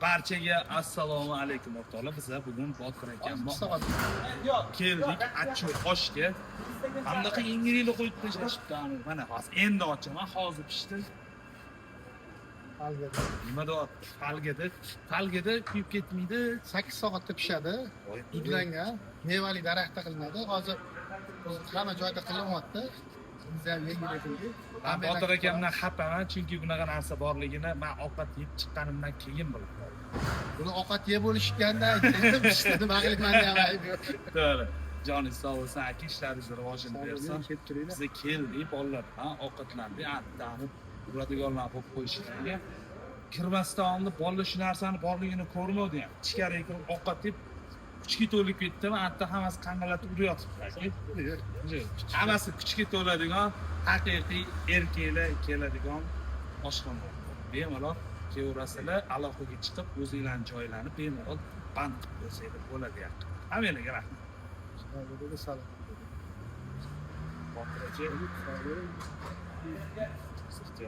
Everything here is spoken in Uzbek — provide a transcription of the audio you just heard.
Barchaga assalomu alaykum o'rtoqlar. Bizlar bugun Botir aka keldik achchiq oshga. Hamdaqa yengillikni qo'yib tashlashibdi. Mana hozir endi ochaman, hozir pishdi. Nima deyapti? Falgada kuyib ketmaydi. 8 soatda pishadi. Dudlangan, mevali daraxtda qilinadi. Hozir hamma joyda qilinyapti. Biz ham yengillik. Men Botir akamdan xafaman, chunki bunaqa narsa borligini men ovqat yeb chiqqanimdan keyin bildim. Buni ovqat yeb bo'lishganda pishdi, nima qilman demaydi. To'g'ri. Joningiz sog' bo'lsin, aka, ishlaringiz rivojini bersin. Biz keldik, bolalar bilan ovqatlandik, atdanib uradiganlar bo'lib qo'yishgan. Kirmasdan bolalar shu narsani borligini ko'rmadi ham. Ichkariga kirib ovqat yeb kuchga to'lib ketdimi, hatto hammasi qangalatib urayotibdi. Hammasi kuchga to'ladigan, haqiqiy erkaklar keladigan oshxona. Bemalol kelaverasizlar, aloqaga chiqib, o'zingizlarning joylarni bemalol band qilib qo'ysanglar bo'ladi yaqin. Hammaga rahmat. Botir aka.